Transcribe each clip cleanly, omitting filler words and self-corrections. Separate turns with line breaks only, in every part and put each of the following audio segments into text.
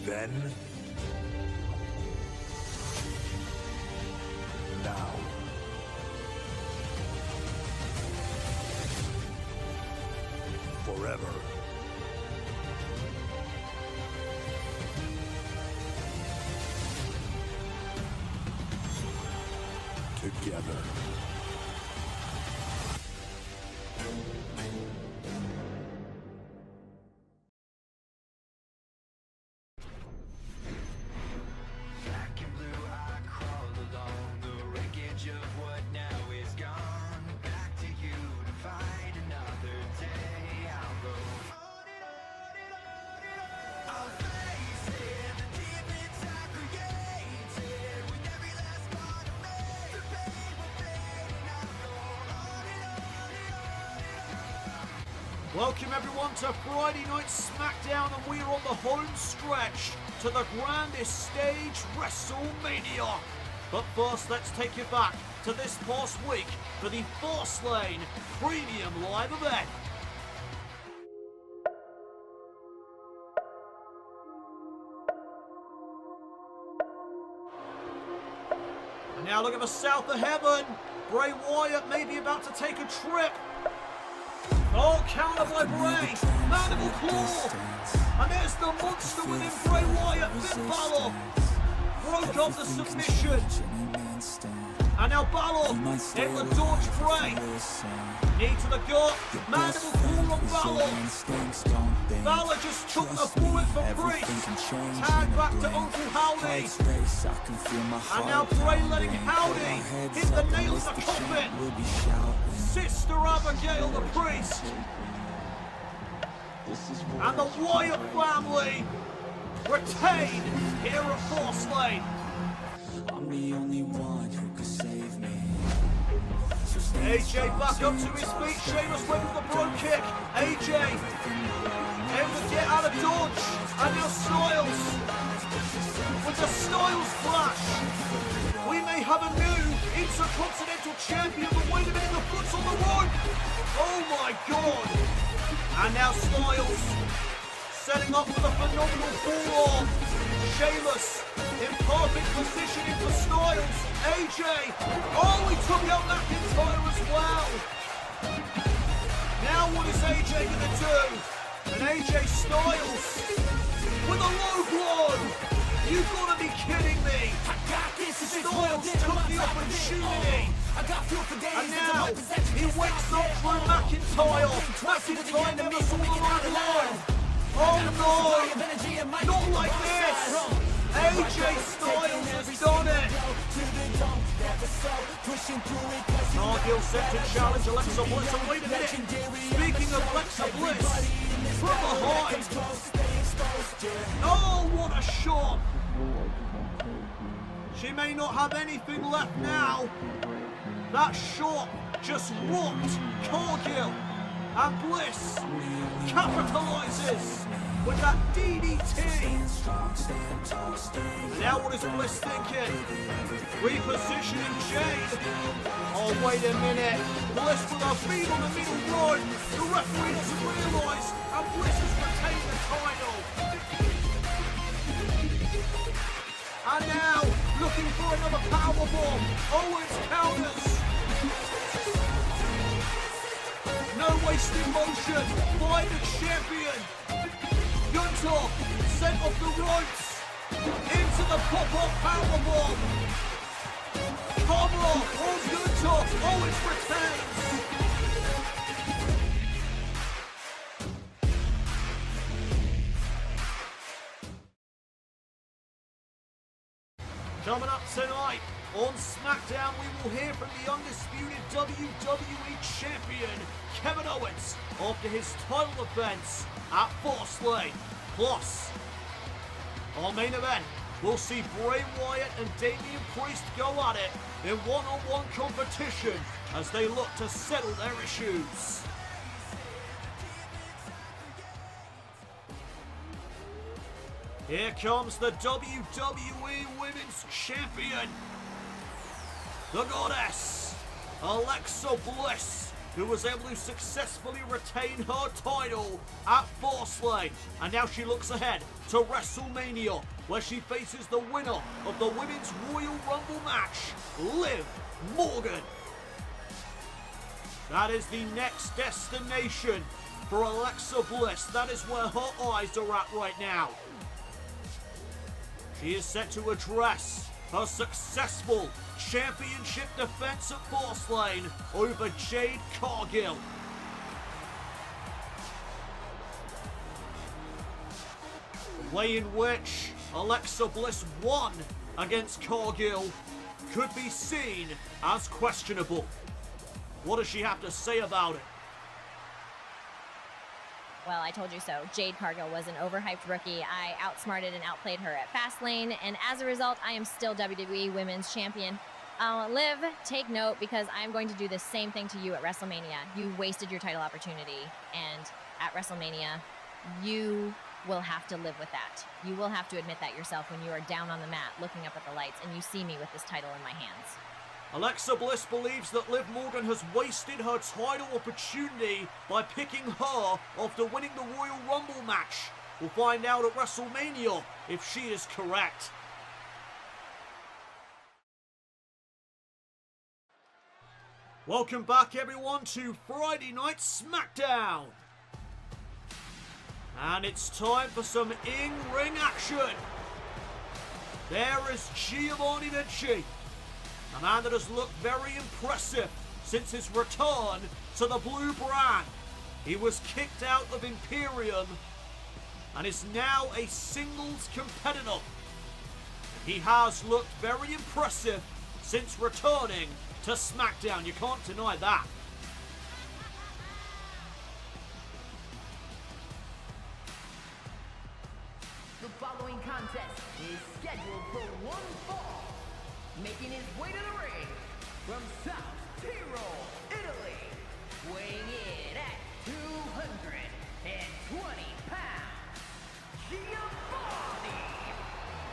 Then, now, forever. Together.
Black and blue, I crawl along the wreckage of what now is gone. Back to you to fight another day. I'll go on and on and on and on. I'll face it, the demons I created with every last part of me. The pain will fade and I'll go on and on and on and on.
Welcome everyone to Friday Night SmackDown, and we're on the home stretch to the grandest stage, WrestleMania. But first, let's take you back to this past week for the Fast Lane Premium Live event. And now look at the south of heaven. Bray Wyatt may be about to take a trip. Oh, counter by Bray. Mandible claw. And there's the monster within Bray Wyatt. Finn Balor broke off the submission. And now Balor able to dodge Bray. Knee to the gut. Mandible claw on Balor. Balor just took the bullet for Priest. Tag back to Uncle Howdy. And now Bray letting Howdy hit the nail in the coffin. Sister Abigail the Priest. And the Wyatt family retain here at Fast Lane.
I'm the only one who could save me.
A.G.E back up to his feet. Sheamus went with the bro kick. A.G.E able to get out of dodge. And now Styles with the Styles flash. We may have a new Intercontinental Champion, but wait a minute, the foot's on the rope. Oh my God. And now Styles setting up with a phenomenal forearm. Sheamus in perfect positioning for Styles. A.G.E. Oh, he took out McIntyre as well. Now what is A.G.E going to do? And A.J. Styles with a low blow. You've got to be kidding me. Styles took the opportunity. And now he wakes up through McIntyre. McIntyre never saw the right line. Oh no, not like this. A.J. Styles has done it. Cargill set to challenge Alexa Bliss. And wait a minute, speaking of Alexa Bliss, from behind. Oh, what a shot. She may not have anything left now. That shot just rocked Cargill. And Bliss capitalizes with that DDT. And now what is Bliss thinking? Repositioning Jade. Oh, wait a minute. Bliss with her feet on the middle rope. The referee doesn't realise. And Bliss has retained the title. And now, looking for another powerbomb. Owens counters. No wasting motion by the champion. Gunter sent off the ropes into the pop-up powerbomb. Cover on Gunter. Owens retains. Coming up tonight on SmackDown, we will hear from the undisputed WWE Champion, Kevin Owens, after his title defense at Fast Lane. Plus, our main event, we'll see Bray Wyatt and Damian Priest go at it in one-on-one competition as they look to settle their issues. Here comes the WWE Women's Champion, the Goddess, Alexa Bliss, who was able to successfully retain her title at Fast Lane. And now she looks ahead to WrestleMania, where she faces the winner of the Women's Royal Rumble match, Liv Morgan. That is the next destination for Alexa Bliss. That is where her eyes are at right now. She is set to address her successful championship defense at Fast Lane over Jade Cargill. The way in which Alexa Bliss won against Cargill could be seen as questionable. What does she have to say about it?
Well, I told you so. Jade Cargill was an overhyped rookie. I outsmarted and outplayed her at Fast Lane, and as a result, I am still WWE Women's Champion. Liv, take note, because I'm going to do the same thing to you at WrestleMania. You wasted your title opportunity, and at WrestleMania, you will have to live with that. You will have to admit that yourself when you are down on the mat looking up at the lights and you see me with this title in my hands.
Alexa Bliss believes that Liv Morgan has wasted her title opportunity by picking her after winning the Royal Rumble match. We'll find out at WrestleMania if she is correct. Welcome back, everyone, to Friday Night SmackDown. And it's time for some in-ring action. There is Giovanni Vinci, a man that has looked very impressive since his return to the blue brand. He was kicked out of Imperium and is now a singles competitor. He has looked very impressive since returning to SmackDown. You can't deny that.
The following contest is scheduled for one fall. Making his way to the ring from South Tyrol, Italy, weighing in at 220 pounds, Giovanni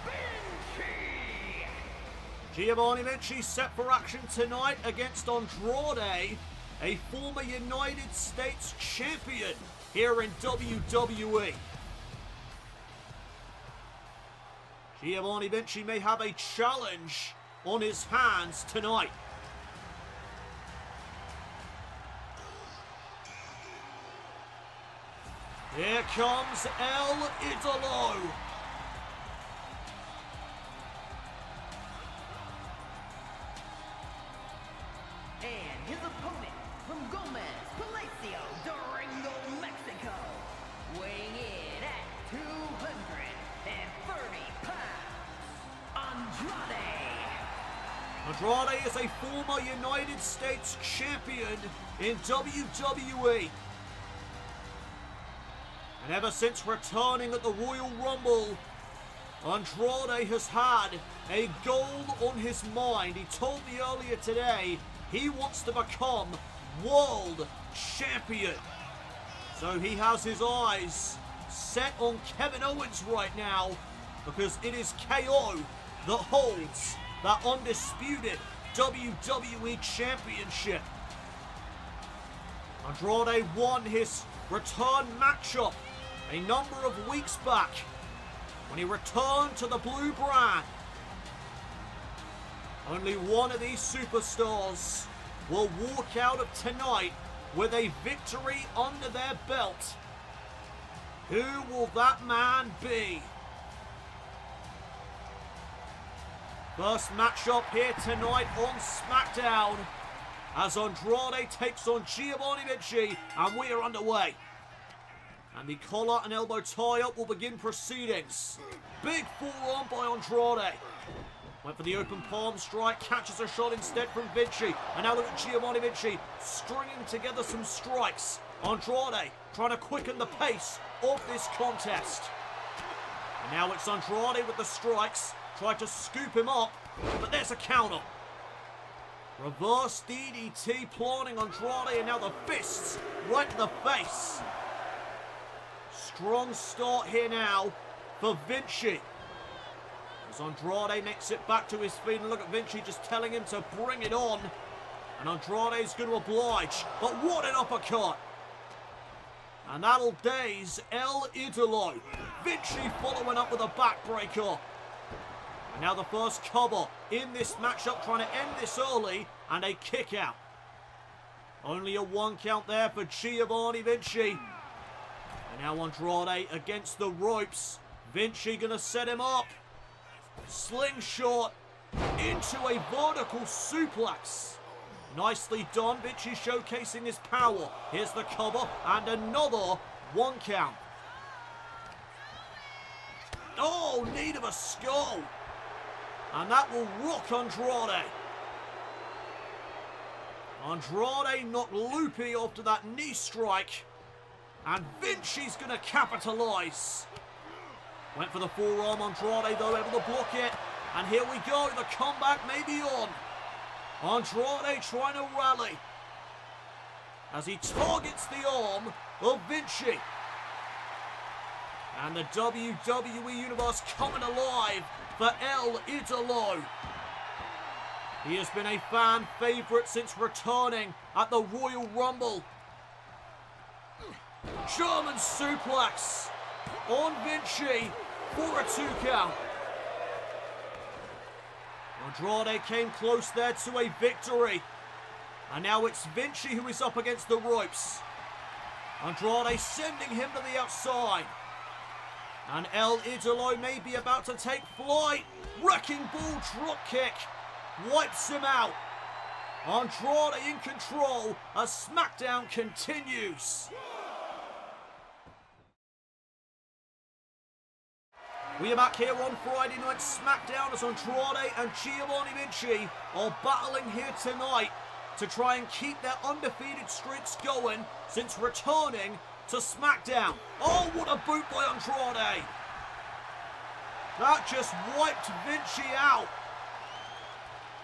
Vinci.
Giovanni Vinci set for action tonight against Andrade, a former United States champion here in WWE. Giovanni Vinci may have a challenge on his hands tonight. Here comes El Idolo.
And his opponent from Gomez, Palacio, Durango, Mexico, weighing in at 230 pounds, Andrade.
Andrade is a former United States champion in WWE. And ever since returning at the Royal Rumble, Andrade has had a goal on his mind. He told me earlier today he wants to become world champion. So he has his eyes set on Kevin Owens right now, because it is KO that holds that undisputed WWE Championship. Andrade won his return matchup a number of weeks back when he returned to the blue brand. Only one of these superstars will walk out of tonight with a victory under their belt. Who will that man be? First matchup here tonight on SmackDown as Andrade takes on Giovanni Vinci, and we are underway. And the collar and elbow tie-up will begin proceedings. Big forearm by Andrade. Went for the open palm strike, catches a shot instead from Vinci. And now look at Giovanni Vinci stringing together some strikes. Andrade trying to quicken the pace of this contest. And now it's Andrade with the strikes. Tried to scoop him up, but there's a counter. Reverse DDT planting Andrade, and now the fists right to the face. Strong start here now for Vinci. As Andrade makes it back to his feet, and look at Vinci just telling him to bring it on. And Andrade's going to oblige. But what an uppercut. And that'll daze El Idolo. Vinci following up with a backbreaker. And now the first cover in this matchup, trying to end this early. And a kick out. Only a 1 count there for Giovanni Vinci. And now Andrade against the ropes. Vinci going to set him up. Slingshot into a vertical suplex. Nicely done. Vinci showcasing his power. Here's the cover and another 1 count. Oh, knee of a skull. And that will rock Andrade. Andrade knocked loopy after that knee strike. And Vinci's going to capitalise. Went for the forearm. Andrade, though, able to block it. And here we go. The comeback may be on. Andrade trying to rally. As he targets the arm of Vinci. And the WWE Universe coming alive for El Idolo. He has been a fan favourite since returning at the Royal Rumble. German suplex on Vinci for a 2 count. Andrade came close there to a victory. And now it's Vinci who is up against the ropes. Andrade sending him to the outside. And El Idolo may be about to take flight. Wrecking ball drop kick. Wipes him out. Andrade in control as SmackDown continues. We are back here on Friday Night SmackDown as Andrade and Giovanni Vinci are battling here tonight to try and keep their undefeated streaks going since returning to SmackDown. Oh, what a boot by Andrade. That just wiped Vinci out.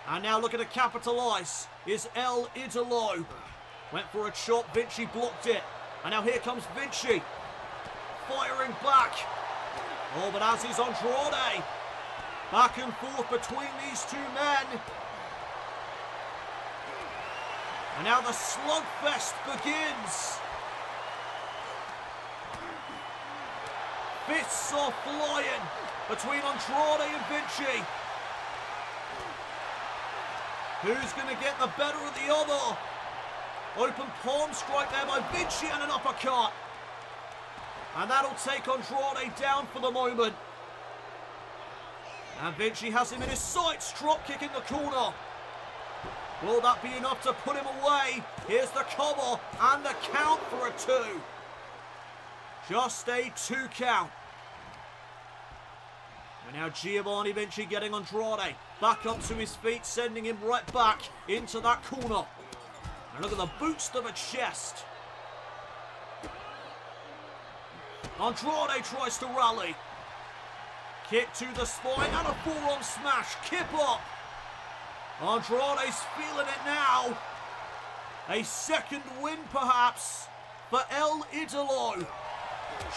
And now looking to capitalise is El Idolo. Went for a chop, Vinci blocked it. And now here comes Vinci. Firing back. Oh, but as is Andrade. Back and forth between these two men. And now the slugfest begins. Fists are flying between Andrade and Vinci. Who's going to get the better of the other? Open palm strike there by Vinci and an uppercut. And that'll take Andrade down for the moment. And Vinci has him in his sights. Drop kick in the corner. Will that be enough to put him away? Here's the cover and the count for a 2. Just a 2 count. And now Giovanni Vinci getting Andrade back up to his feet, sending him right back into that corner. And look at the boots to the chest. Andrade tries to rally. Kick to the spine and a forearm smash. Kip up. Andrade's feeling it now. A second win perhaps for El Idolo.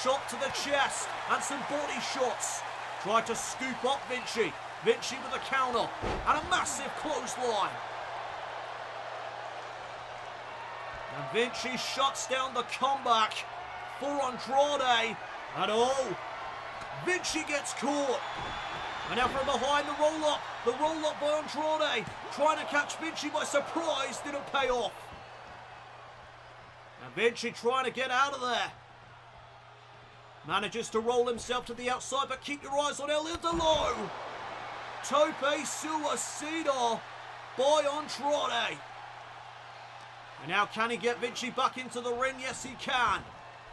Shot to the chest and some body shots. Tried to scoop up Vinci. Vinci with a counter and a massive clothesline. And Vinci shuts down the comeback for Andrade. And oh, Vinci gets caught. And now from behind the roll-up. The roll-up by Andrade. Trying to catch Vinci by surprise. Didn't pay off. And Vinci trying to get out of there. Manages to roll himself to the outside, but keep your eyes on El Idolo. Tope Suicida by Andrade. And now can he get Vinci back into the ring? Yes, he can.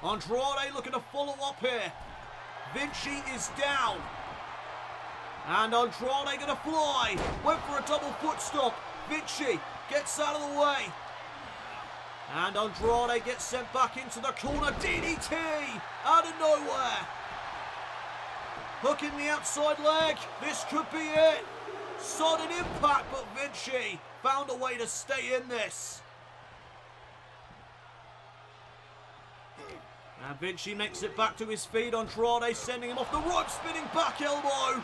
Andrade looking to follow up here. Vinci is down. And Andrade going to fly. Went for a double foot stomp. Vinci gets out of the way. And Andrade gets sent back into the corner. DDT out of nowhere. Hook in the outside leg. This could be it. Sudden impact, but Vinci found a way to stay in this. And Vinci makes it back to his feet. Andrade sending him off the rope. Spinning back elbow.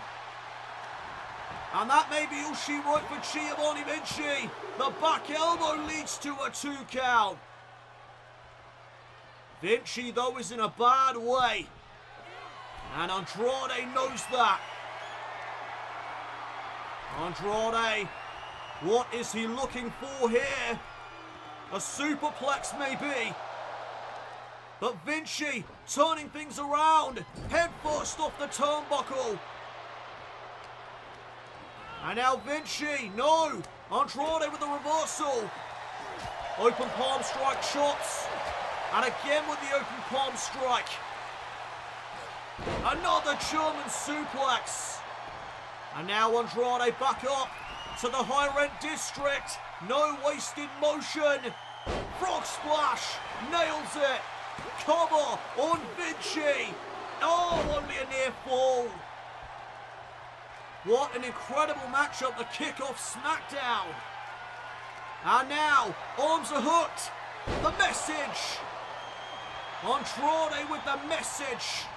And that may be all she wrote for Giovanni Vinci. The back elbow leads to a 2 count. Vinci, though, is in a bad way. And Andrade knows that. Andrade, what is he looking for here? A superplex maybe. But Vinci turning things around. Head first off the turnbuckle. And now Vinci, no. Andrade with the reversal. Open palm strike shots. And again with the open palm strike. Another German suplex. And now Andrade back up to the high rent district. No wasted motion. Frog splash. Nails it. Cover on Vinci. Oh, only a near fall. What an incredible matchup to kick off SmackDown. And now, arms are hooked. The message. Andrade with the message.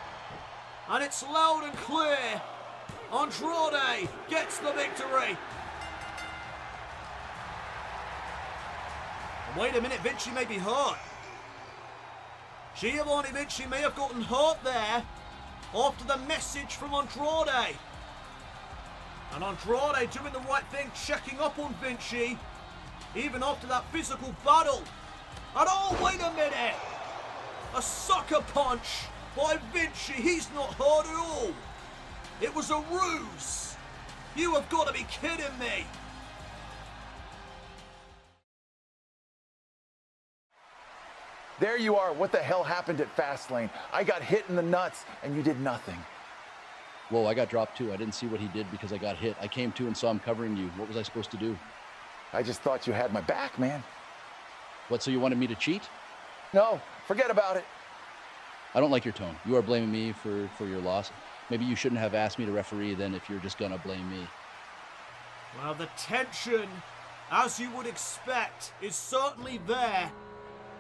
And it's loud and clear. Andrade gets the victory. Wait a minute, Vinci may be hurt. Giovanni Vinci may have gotten hurt there after the message from Andrade. And Andrade doing the right thing, checking up on Vinci, even after that physical battle. And oh, wait a minute! A sucker punch by Vinci. He's not hurt at all. It was a ruse. You have got to be kidding me.
There you are. What the hell happened at Fast Lane? I got hit in the nuts, and you did nothing.
Whoa, I got dropped too. I didn't see what he did because I got hit. I came to and saw him covering you. What was I supposed to do?
I just thought you had my back, man.
What, so you wanted me to cheat?
No, forget about it.
I don't like your tone. You are blaming me for your loss. Maybe you shouldn't have asked me to referee then if you're just gonna blame me.
Well, the tension, as you would expect, is certainly there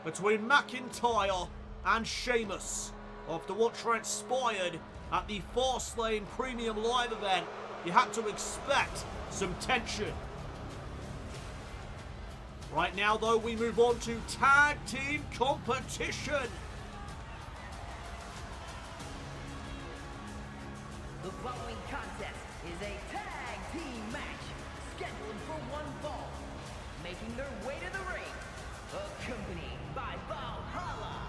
between McIntyre and Sheamus after what transpired at the Fast Lane Premium Live event. You had to expect some tension. Right now, though, we move on to tag team competition.
The following contest is a tag team match scheduled for one fall. Making their way to the ring, accompanied by Valhalla,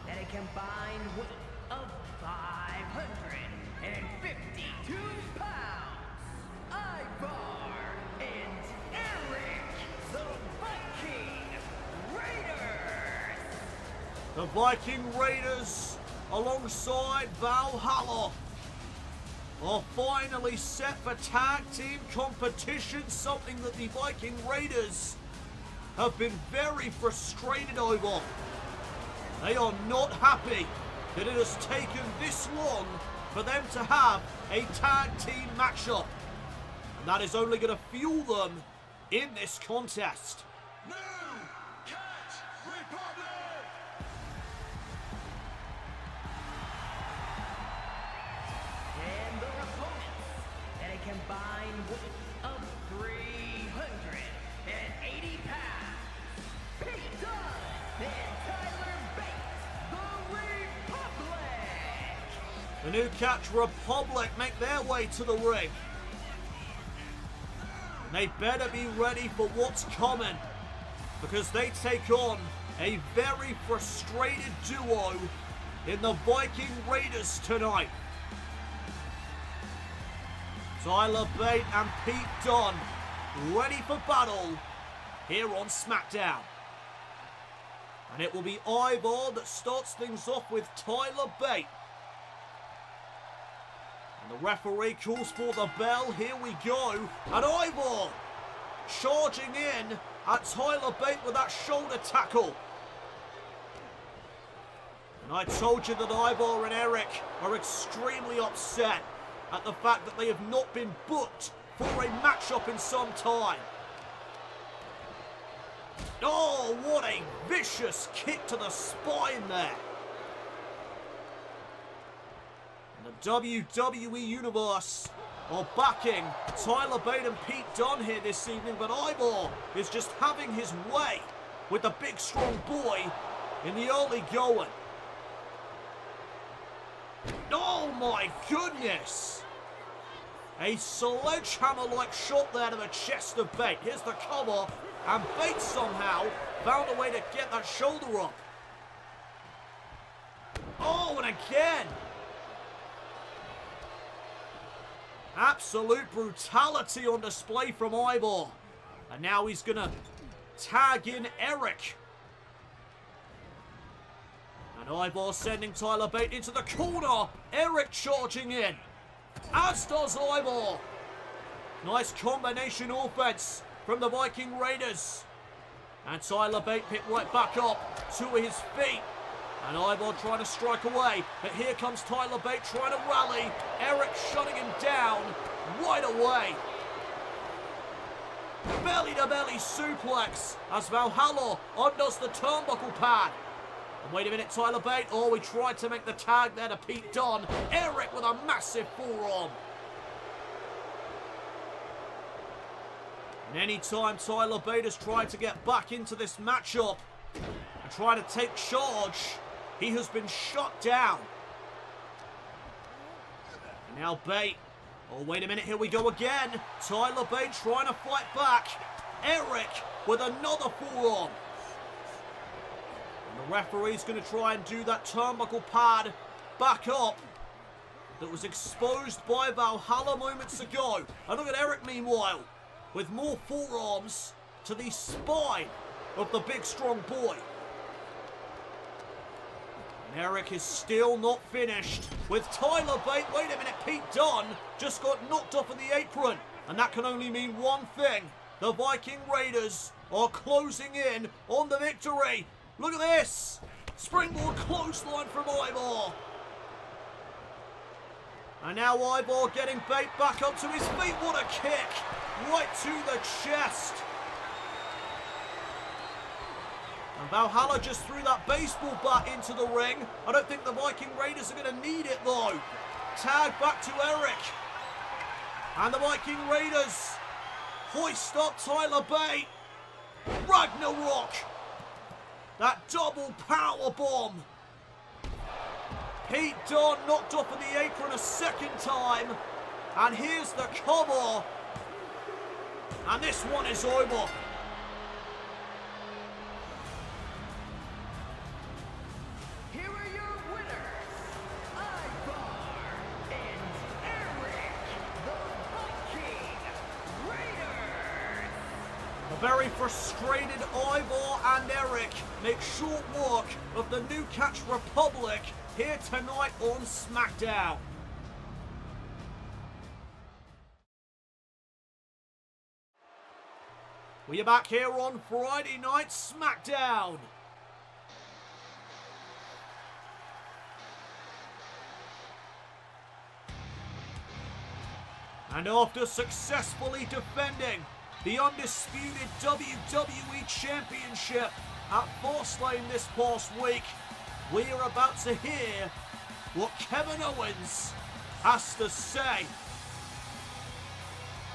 at a combined weight of 552 pounds. Ivar and Eric, the Viking Raiders.
The Viking Raiders, alongside Valhalla, are finally set for tag team competition, something that the Viking Raiders have been very frustrated over. They are not happy that it has taken this long for them to have a tag team matchup. And that is only going to fuel them in this contest.
And their opponents, at a combined weight of 380 pounds, Pete Dunne and Tyler Bates, the Republic.
The New Catch Republic make their way to the ring. And they better be ready for what's coming, because they take on a very frustrated duo in the Viking Raiders tonight. Tyler Bate and Pete Dunne ready for battle here on SmackDown. And it will be Ivar that starts things off with Tyler Bate. And the referee calls for the bell. Here we go. And Ivar charging in at Tyler Bate with that shoulder tackle. And I told you that Ivar and Eric are extremely upset at the fact that they have not been booked for a matchup in some time. Oh, what a vicious kick to the spine there. In the WWE Universe, are backing Tyler Bate and Pete Dunne here this evening, but Ivor is just having his way with the big strong boy in the early going. Oh my goodness! A sledgehammer-like shot there to the chest of Bate. Here's the cover, and Bate somehow found a way to get that shoulder up. Oh, and again! Absolute brutality on display from Ivor. And now he's going to tag in Eric. And Ivor sending Tyler Bate into the corner. Eric charging in. As does Ivor. Nice combination offense from the Viking Raiders. And Tyler Bate picked right back up to his feet. And Ivor trying to strike away. But here comes Tyler Bate trying to rally. Eric shutting him down right away. Belly-to-belly suplex as Valhalla undoes the turnbuckle pad. And wait a minute, Tyler Bate. Oh, he tried to make the tag there to Pete Dunne. Eric with a massive forearm. And any time Tyler Bate has tried to get back into this matchup and try to take charge, he has been shut down. And now Bate. Oh, wait a minute, here we go again. Tyler Bate trying to fight back. Eric with another forearm. And the referee's going to try and do that turnbuckle pad back up that was exposed by Valhalla moments ago. And look at Eric, meanwhile, with more forearms to the spine of the big strong boy. Eric is still not finished with Tyler Bate. Wait a minute, Pete Dunne just got knocked off of the apron. And that can only mean one thing. The Viking Raiders are closing in on the victory. Look at this. Springboard clothesline from Ivor. And now Ivor getting Bate back up to his feet. What a kick. Right to the chest. And Valhalla just threw that baseball bat into the ring. I don't think the Viking Raiders are going to need it though. Tag back to Eric. And the Viking Raiders hoist up Tyler Bate. Ragnarok. That double power bomb. Pete Dunne knocked off of the apron a second time. And here's the cover. And this one is over. Very frustrated Ivor and Eric make short work of the New Catch Republic here tonight on SmackDown. We are back here on Friday Night SmackDown. And after successfully defending the undisputed WWE Championship at Fast Lane this past week, we are about to hear what Kevin Owens has to say.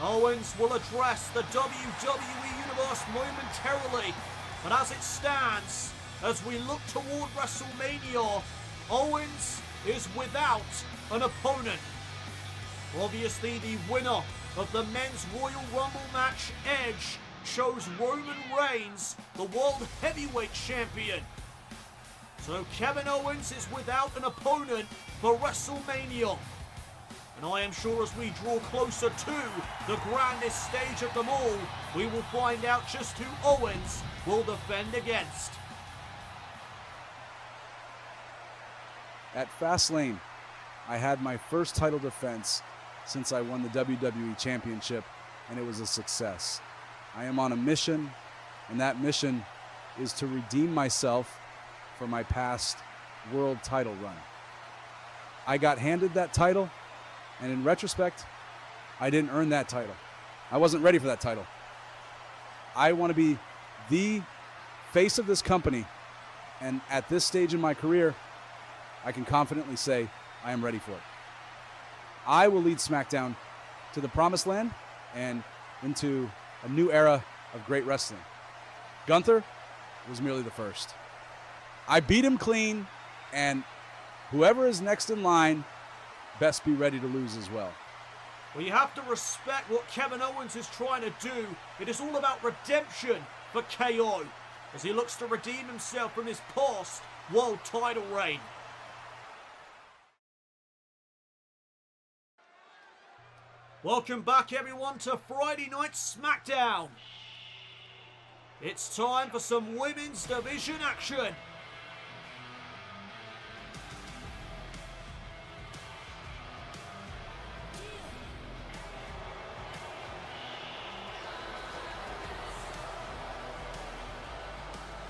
Owens will address the WWE Universe momentarily, but as it stands, as we look toward WrestleMania, Owens is without an opponent. Obviously, the winner of the Men's Royal Rumble match, Edge, chose Roman Reigns, the World Heavyweight Champion. So Kevin Owens is without an opponent for WrestleMania. And I am sure as we draw closer to the grandest stage of them all, we will find out just who Owens will defend against.
At Fast Lane, I had my first title defense since I won the WWE Championship, and it was a success. I am on a mission, and that mission is to redeem myself for my past world title run. I got handed that title, and in retrospect, I didn't earn that title. I wasn't ready for that title. I want to be the face of this company, and at this stage in my career, I can confidently say I am ready for it. I will lead SmackDown to the promised land and into a new era of great wrestling. Gunther was merely the first. I beat him clean, and whoever is next in line best be ready to lose as well.
Well, you have to respect what Kevin Owens is trying to do. It is all about redemption for KO as he looks to redeem himself from his past world title reign. Welcome back, everyone, to Friday Night SmackDown. It's time for some women's division action.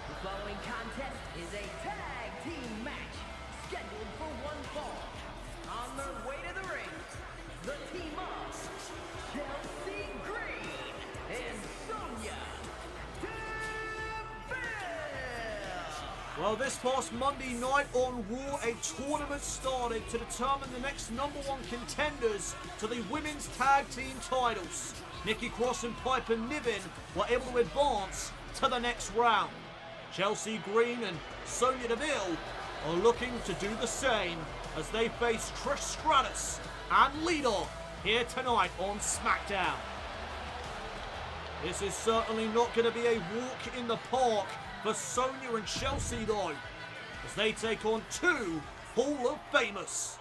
The following contest is a tag team match scheduled for one fall. On their way to the ring, the team of Chelsea Green and Sonya Deville.
Well, this past Monday night on Raw, a tournament started to determine the next #1 contenders to the women's tag team titles. Nikki Cross and Piper Niven were able to advance to the next round. Chelsea Green and Sonya Deville are looking to do the same as they face Trish Stratus and Lita here tonight on SmackDown. This is certainly not going to be a walk in the park for Sonya and Chelsea though, as they take on two Hall of Famers.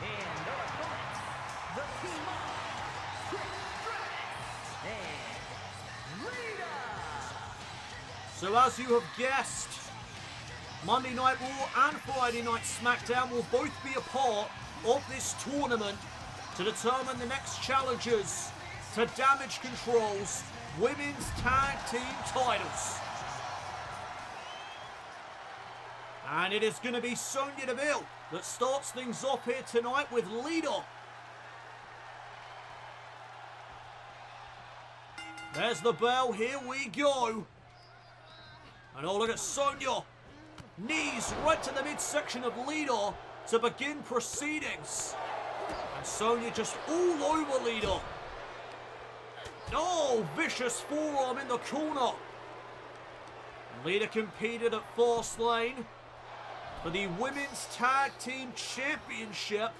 And their opponents, the team of Trish Stratus and Lita.
So as you have guessed, Monday Night Raw and Friday Night SmackDown will both be a part of this tournament to determine the next challengers to Damage Control's Women's Tag Team titles. And it is going to be Sonya Deville that starts things off here tonight with Lita. There's the bell, here we go. And oh, look at Sonya. Knees right to the midsection of Lita to begin proceedings. And Sonya just all over Lita. Oh, vicious forearm in the corner. Lita competed at Fast Lane for the Women's Tag Team Championship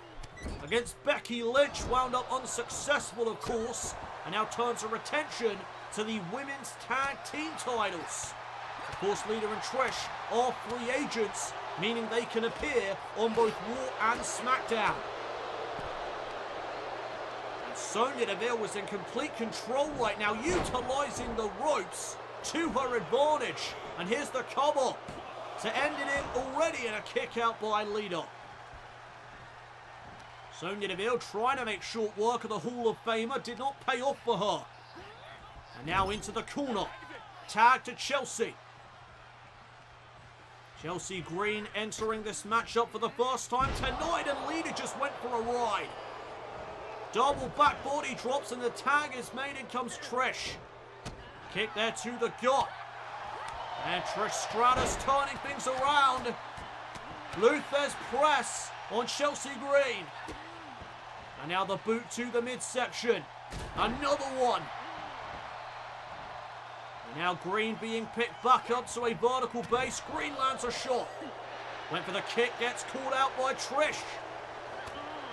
against Becky Lynch, wound up unsuccessful of course, and now turns her attention to the Women's Tag Team titles. Of course, Lita and Trish are free agents, meaning they can appear on both Raw and SmackDown. And Sonya Deville was in complete control right now, utilising the ropes to her advantage. And here's the cover to end it in already, and a kick out by Lita. Sonya Deville trying to make short work of the Hall of Famer, did not pay off for her. And now into the corner, tag to Chelsea. Chelsea Green entering this matchup for the first time tonight, and Lita just went for a ride. Double back body drops and the tag is made. In comes Trish. Kick there to the gut. And Trish Stratus turning things around. Luther's press on Chelsea Green. And now the boot to the midsection. Another one. And now Green being picked back up to a vertical base. Green lands a shot. Went for the kick, gets called out by Trish.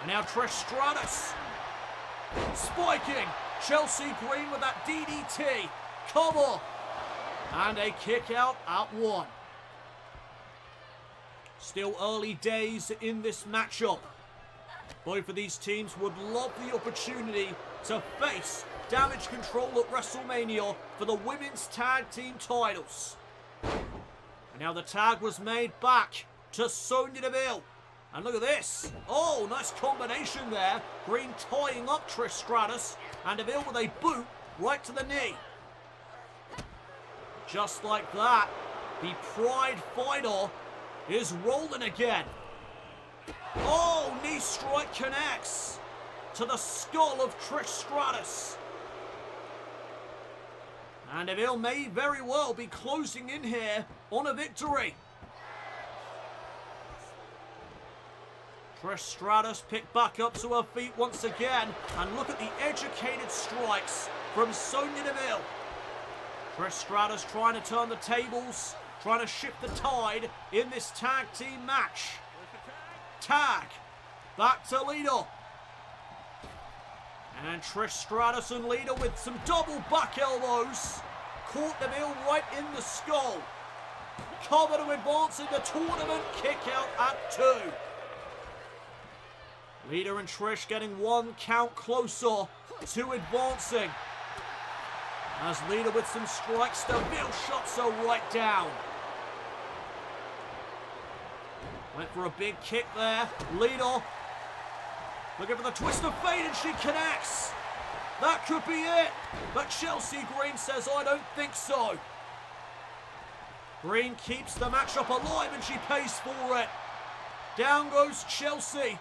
And now Trish Stratus. Spiking Chelsea Green with that DDT. Cover. And a kick out at one. Still early days in this matchup. Both of these teams would love the opportunity to face Damage Control at WrestleMania for the Women's Tag Team titles. And now the tag was made back to Sonya Deville. And look at this. Oh, nice combination there. Green tying up Trish Stratus. And Deville with a boot right to the knee. Just like that, the Pride Fighter is rolling again. Oh, knee strike connects to the skull of Trish Stratus. And Deville may very well be closing in here on a victory. Trish Stratus picked back up to her feet once again. And look at the educated strikes from Sonya Deville. Trish Stratus trying to turn the tables, trying to shift the tide in this tag team match. Tag. Back to Lita. And Trish Stratus and Lita with some double back elbows. Caught Deville right in the skull. Cover to advance in the tournament. Kick out at 2. Lita and Trish getting 1 count closer to advancing. As Lita with some strikes, Deville shots her right down. Went for a big kick there. Lita looking for the twist of fate, and she connects. That could be it. But Chelsea Green says, I don't think so. Green keeps the matchup alive, and she pays for it. Down goes Chelsea.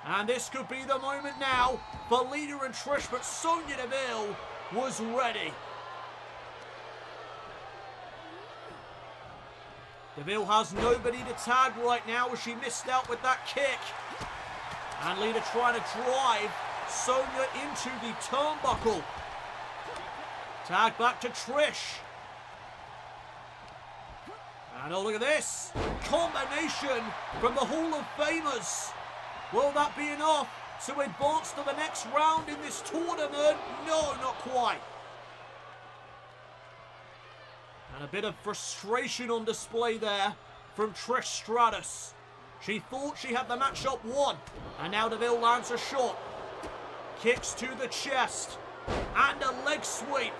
And this could be the moment now for Lita and Trish, but Sonya Deville was ready. Deville has nobody to tag right now as she missed out with that kick. And Lita trying to drive Sonya into the turnbuckle. Tag back to Trish. And oh, look at this. Combination from the Hall of Famers. Will that be enough to advance to the next round in this tournament? No, not quite. And a bit of frustration on display there from Trish Stratus. She thought she had the matchup won. And now Deville lands a shot. Kicks to the chest. And a leg sweep.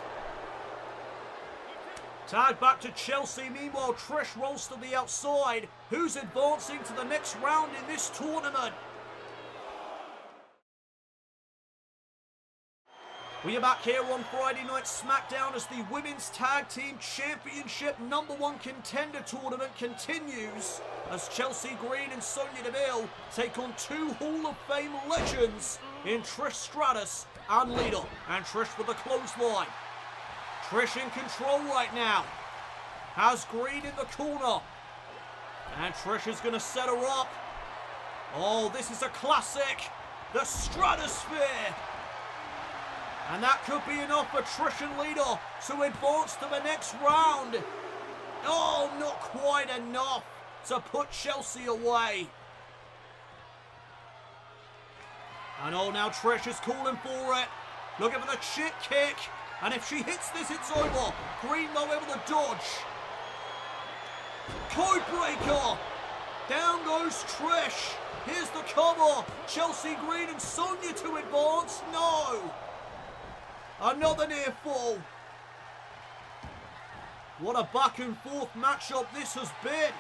Tag back to Chelsea. Meanwhile, Trish rolls to the outside. Who's advancing to the next round in this tournament? We are back here on Friday Night SmackDown as the Women's Tag Team Championship #1 Contender Tournament continues as Chelsea Green and Sonya Deville take on 2 Hall of Fame legends in Trish Stratus and Lita. And Trish with a clothesline. Trish in control right now. Has Green in the corner. And Trish is going to set her up. Oh, this is a classic. The Stratosphere. And that could be enough for Trish and Lita to advance to the next round. Oh, not quite enough to put Chelsea away. And oh, now Trish is calling for it. Looking for the chip kick. And if she hits this, it's over. Green, though, able to dodge. Codebreaker. Down goes Trish. Here's the cover. Chelsea Green and Sonya to advance. No. Another near fall. What a back and forth matchup this has been.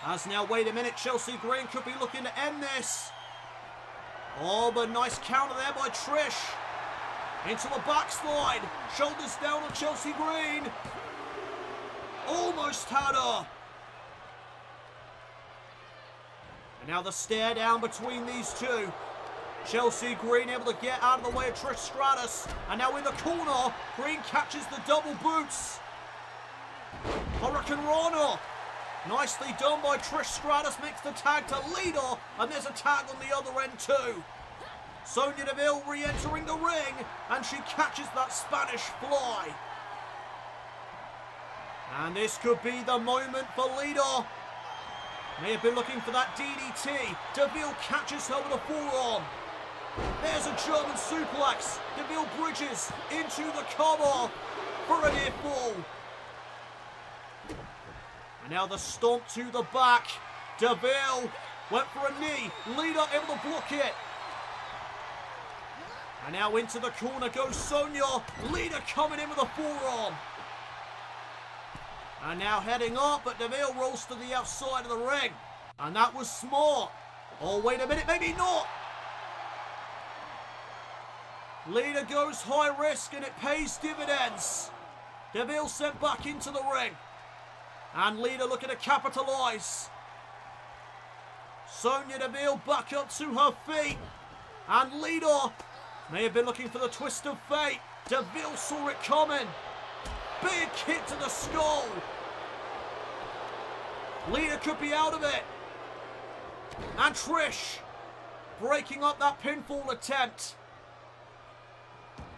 As now, wait a minute, Chelsea Green could be looking to end this. Oh, but nice counter there by Trish. Into the backslide. Shoulders down on Chelsea Green. Almost had her. And now the stare down between these two. Chelsea Green able to get out of the way of Trish Stratus. And now in the corner, Green catches the double boots. Hurricane Rana. Nicely done by Trish Stratus. Makes the tag to Lita. And there's a tag on the other end too. Sonya Deville re-entering the ring. And she catches that Spanish fly. And this could be the moment for Lita. May have been looking for that DDT. Deville catches her with a forearm. There's a German suplex. Deville bridges into the cover for a near fall. And now the stomp to the back. Deville went for a knee. Lita able to block it. And now into the corner goes Sonya. Lita coming in with a forearm. And now heading up, but Deville rolls to the outside of the ring. And that was smart. Oh, wait a minute, maybe not. Lita goes high risk and it pays dividends. Deville sent back into the ring. And Lita looking to capitalise. Sonya Deville back up to her feet. And Lita may have been looking for the twist of fate. Deville saw it coming. Big kick to the skull. Lita could be out of it. And Trish breaking up that pinfall attempt.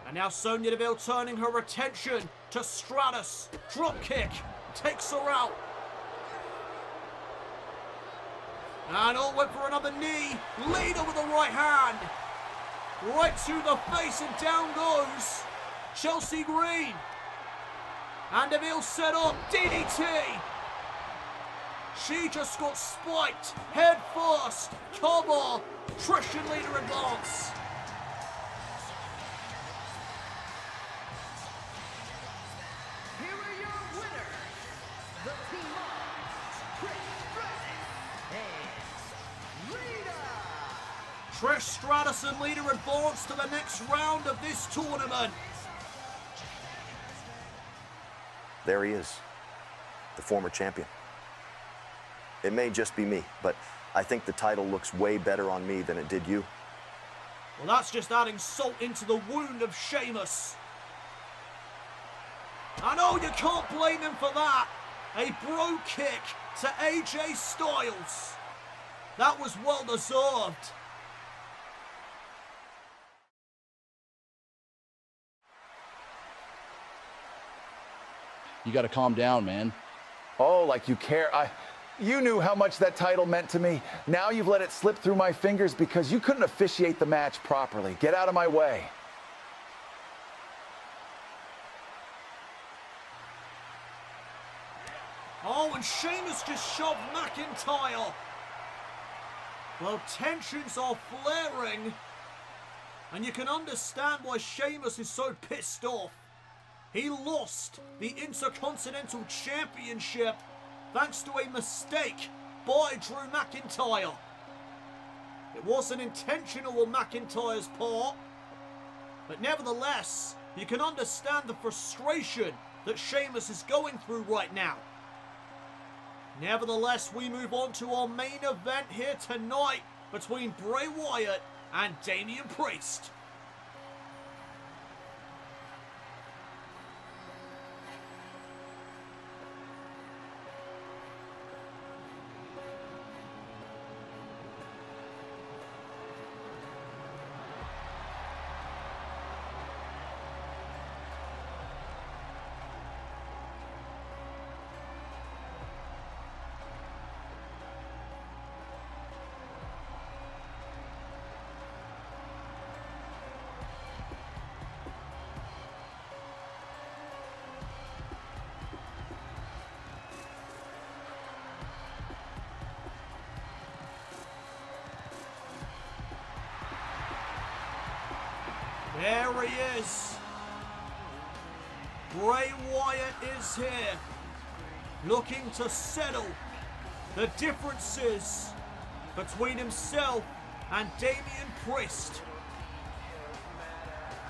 And now Sonya Deville turning her attention to Stratus. Drop kick. Takes her out. And went for another knee. Lita with the right hand. Right to the face and down goes Chelsea Green. And Deville set up. DDT. She just got spiked. Head first. Cover. Trish and Lita advance.
Here are your winners, the team of Trish Stratus and Lita.
Trish Stratus and Lita advance to the next round of this tournament.
There he is, the former champion. It may just be me, but I think the title looks way better on me than it did you.
Well, that's just adding salt into the wound of Sheamus. I know you can't blame him for that. A bro kick to A.G.E. Styles. That was well deserved.
You got to calm down, man.
Oh, like you care. You knew how much that title meant to me. Now you've let it slip through my fingers because you couldn't officiate the match properly. Get out of my way.
Oh, and Sheamus just shoved McIntyre. Well, tensions are flaring. And you can understand why Sheamus is so pissed off. He lost the Intercontinental Championship thanks to a mistake by Drew McIntyre. It wasn't intentional on McIntyre's part, but nevertheless, you can understand the frustration that Sheamus is going through right now. Nevertheless, we move on to our main event here tonight between Bray Wyatt and Damian Priest. There he is. Bray Wyatt is here, looking to settle the differences between himself and Damian Priest.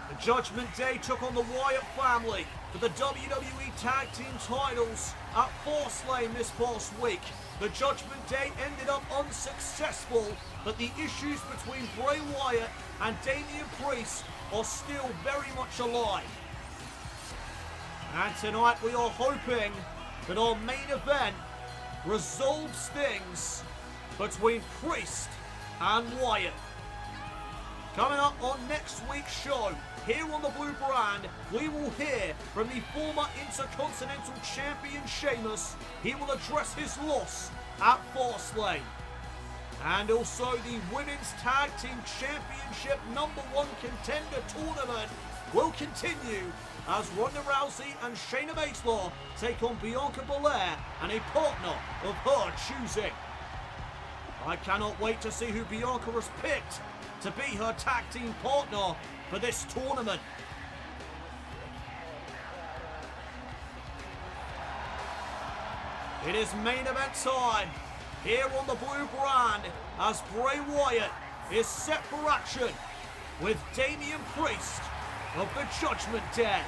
The Judgment Day took on the Wyatt family for the WWE Tag Team Titles at Fast Lane this past week. The Judgment Day ended up unsuccessful, but the issues between Bray Wyatt and Damian Priest are still very much alive. And tonight we are hoping that our main event resolves things between Priest and Wyatt. Coming up on next week's show, here on the Blue Brand, we will hear from the former Intercontinental Champion Sheamus. He will address his loss at Fast Lane. And also the Women's Tag Team Championship #1 Contender Tournament will continue as Ronda Rousey and Shayna Baszler take on Bianca Belair and a partner of her choosing. I cannot wait to see who Bianca has picked to be her tag team partner for this tournament. It is main event time here on the Blue Brand as Bray Wyatt is set for action with Damian Priest of the Judgment Day.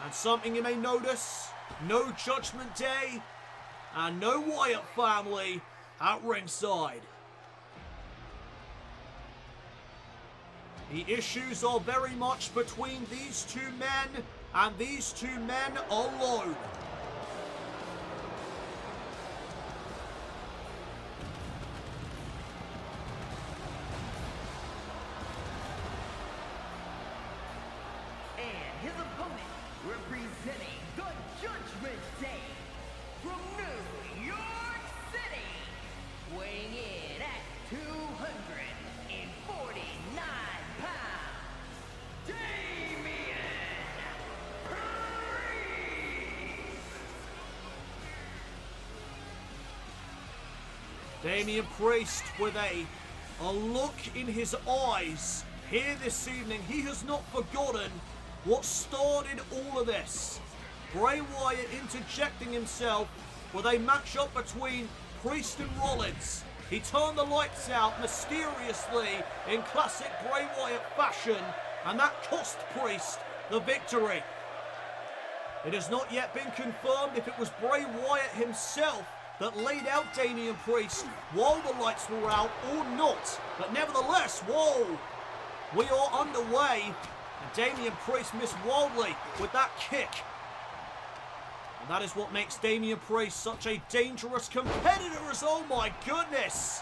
And something you may notice, no Judgment Day and no Wyatt family at ringside. The issues are very much between these two men and these two men alone.
And his opponent, representing the Judgment Day, from New York City, weighing in at 249 pounds, Damian Priest!
Damian Priest with a look in his eyes here this evening. He has not forgotten what started all of this. Bray Wyatt interjecting himself with a matchup between Priest and Rollins. He turned the lights out mysteriously in classic Bray Wyatt fashion, and that cost Priest the victory. It has not yet been confirmed if it was Bray Wyatt himself that laid out Damian Priest while the lights were out or not. But nevertheless, whoa, we are underway, and Damian Priest missed wildly with that kick. And that is what makes Damian Priest such a dangerous competitor, as oh my goodness.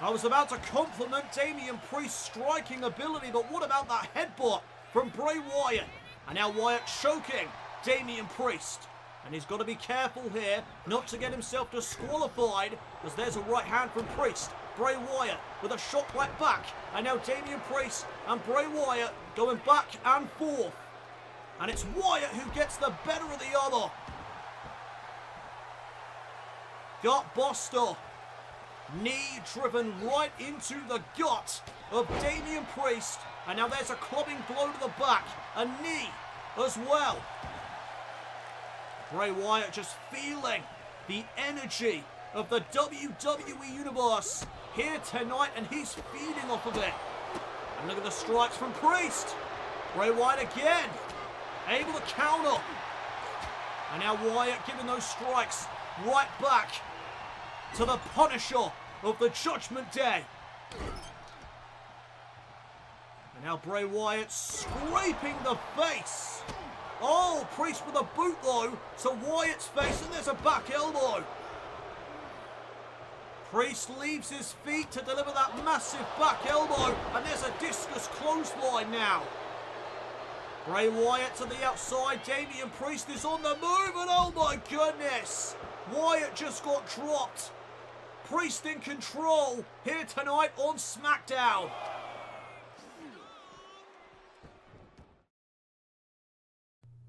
I was about to compliment Damian Priest's striking ability, but what about that headbutt from Bray Wyatt? And now Wyatt choking Damian Priest. And he's got to be careful here not to get himself disqualified, because there's a right hand from Priest. Bray Wyatt with a shot right back. And now Damian Priest and Bray Wyatt going back and forth. And it's Wyatt who gets the better of the other. Gut buster. Knee driven right into the gut of Damian Priest. And now there's a clubbing blow to the back. A knee as well. Bray Wyatt just feeling the energy of the WWE Universe here tonight, and he's feeding off of it. And look at the strikes from Priest. Bray Wyatt again, able to counter. And now Wyatt giving those strikes right back to the Punisher of the Judgment Day. And now Bray Wyatt scraping the face. Oh, Priest with a boot though to Wyatt's face, and there's a back elbow. Priest leaves his feet to deliver that massive back elbow, and there's a discus clothesline now. Bray Wyatt to the outside, Damian Priest is on the move, and oh my goodness, Wyatt just got dropped. Priest in control here tonight on SmackDown.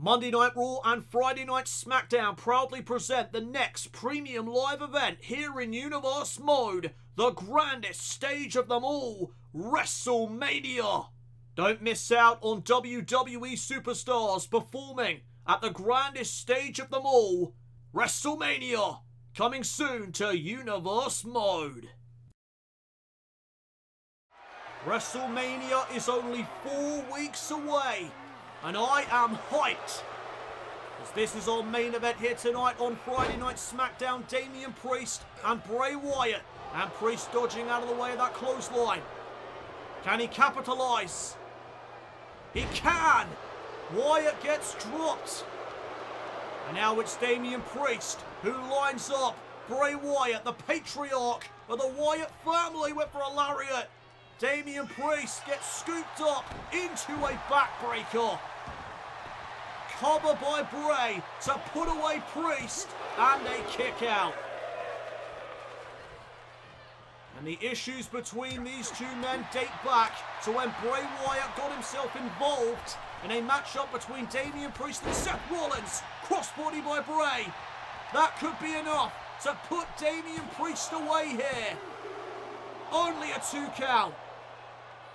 Monday Night Raw and Friday Night SmackDown proudly present the next premium live event here in Universe Mode, the grandest stage of them all, WrestleMania. Don't miss out on WWE superstars performing at the grandest stage of them all, WrestleMania, coming soon to Universe Mode. WrestleMania is only 4 weeks away, and I am hyped, as this is our main event here tonight on Friday Night SmackDown. Damian Priest and Bray Wyatt, and Priest dodging out of the way of that clothesline. Can he capitalise? He can! Wyatt gets dropped. And now it's Damian Priest who lines up Bray Wyatt, the patriarch of the Wyatt family, went for a lariat. Damian Priest gets scooped up into a backbreaker. Cover by Bray to put away Priest, and a kick out. And the issues between these two men date back to when Bray Wyatt got himself involved in a matchup between Damian Priest and Seth Rollins. Crossbody by Bray. That could be enough to put Damian Priest away here. Only a 2 count.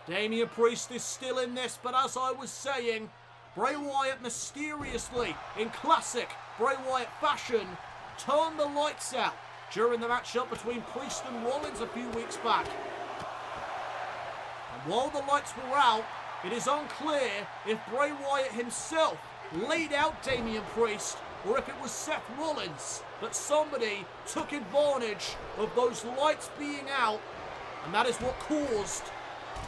Damian Priest is still in this, but as I was saying, Bray Wyatt mysteriously, in classic Bray Wyatt fashion, turned the lights out during the matchup between Priest and Rollins a few weeks back. And while the lights were out, it is unclear if Bray Wyatt himself laid out Damian Priest or if it was Seth Rollins, but somebody took advantage of those lights being out, and that is what caused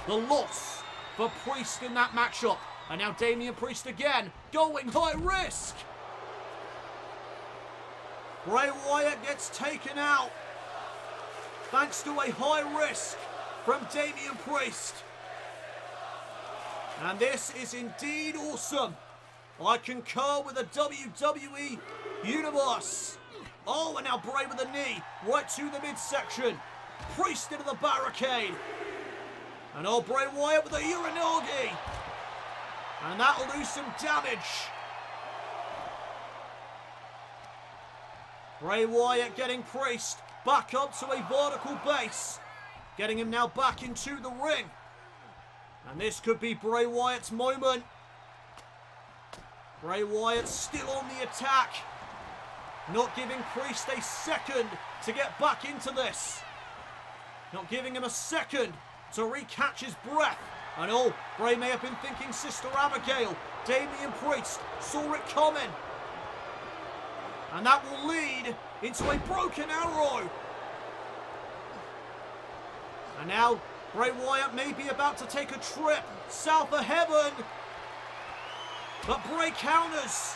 the loss for Priest in that matchup. And now Damian Priest again, going high risk. Bray Wyatt gets taken out thanks to a high risk from Damian Priest. And this is indeed awesome. I concur with the WWE Universe. Oh, and now Bray with a knee right to the midsection. Priest into the barricade. And oh, Bray Wyatt with a Uranagi. And that'll do some damage. Bray Wyatt getting Priest back up to a vertical base. Getting him now back into the ring. And this could be Bray Wyatt's moment. Bray Wyatt still on the attack. Not giving Priest a second to get back into this. Not giving him a second to recatch his breath. And oh, Bray may have been thinking Sister Abigail. Damian Priest saw it coming. And that will lead into a broken arrow. And now Bray Wyatt may be about to take a trip south of heaven. But Bray counters.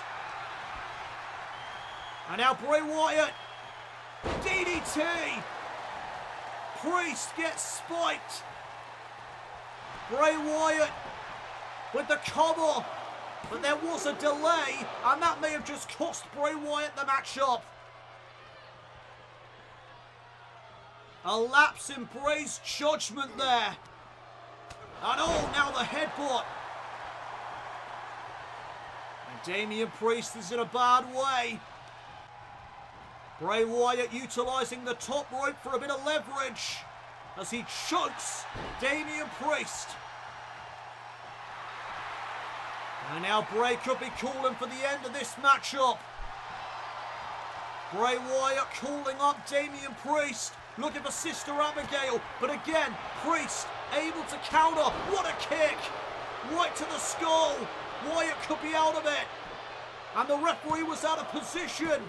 And now Bray Wyatt. DDT. Priest gets spiked. Bray Wyatt with the cover. But there was a delay, and that may have just cost Bray Wyatt the matchup. A lapse in Bray's judgment there. And oh, now the headbutt. And Damian Priest is in a bad way. Bray Wyatt utilising the top rope for a bit of leverage as he chokes Damian Priest. And now Bray could be calling for the end of this matchup. Bray Wyatt calling up Damian Priest, looking for Sister Abigail, but again, Priest able to counter. What a kick! Right to the skull. Wyatt could be out of it. And the referee was out of position.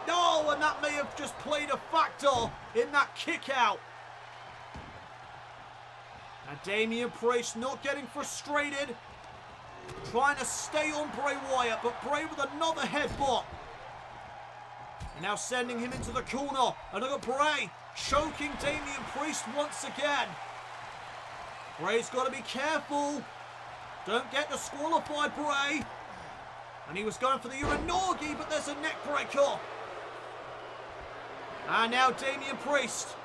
No, and that may have just played a factor in that kick out. And Damian Priest not getting frustrated, trying to stay on Bray Wyatt, but Bray with another headbutt. And now sending him into the corner. And look at Bray choking Damian Priest once again. Bray's got to be careful. Don't get disqualified, Bray. And he was going for the Uranagi, but there's a neck breaker. And now Damian Priest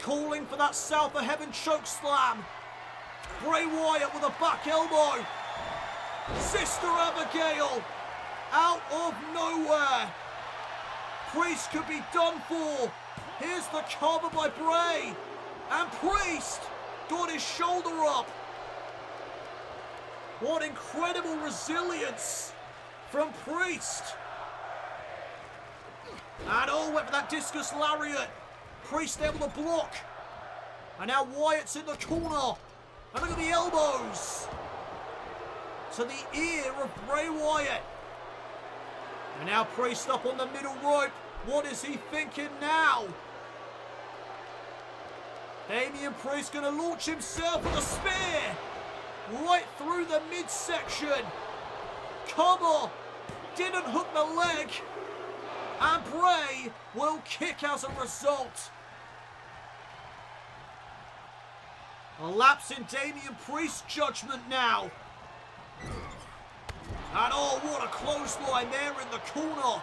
calling for that South of Heaven choke slam. Bray Wyatt with a back elbow. Sister Abigail out of nowhere. Priest could be done for. Here's the cover by Bray. And Priest got his shoulder up. What incredible resilience from Priest. And oh, went for that discus lariat. Priest able to block. And now Wyatt's in the corner. And look at the elbows to the ear of Bray Wyatt. And now Priest up on the middle rope. What is he thinking now? Damian Priest going to launch himself with a spear right through the midsection. Cover didn't hook the leg. And Bray will kick as a result. A lapse in Damian Priest's judgment now. And oh, what a clothesline there in the corner.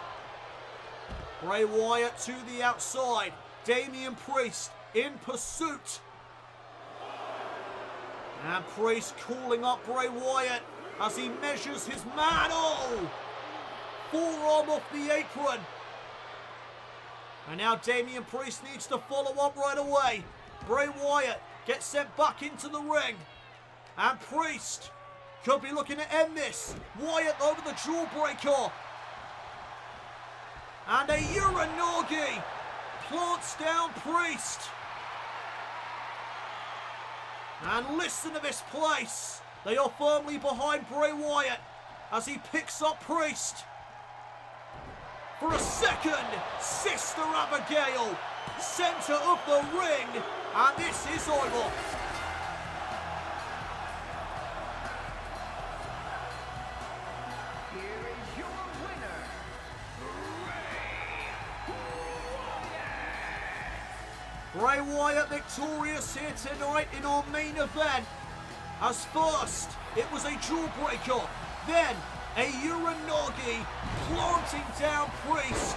Bray Wyatt to the outside. Damian Priest in pursuit. And Priest calling up Bray Wyatt as he measures his man. Oh! Forearm off the apron. And now Damian Priest needs to follow up right away. Bray Wyatt gets sent back into the ring. And Priest could be looking to end this. Wyatt over the jawbreaker. And a Uranagi plants down Priest. And listen to this place. They are firmly behind Bray Wyatt as he picks up Priest. for a second. Sister Abigail, center of the ring, and this is over.
Here is your winner,
Bray Wyatt victorious here tonight in our main event. As first, it was a jawbreaker, then a Uranagi planting down Priest,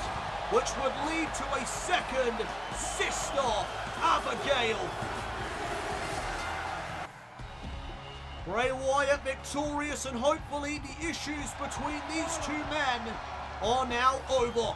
which would lead to a second Sister Abigail. Bray Wyatt victorious, and hopefully the issues between these two men are now over.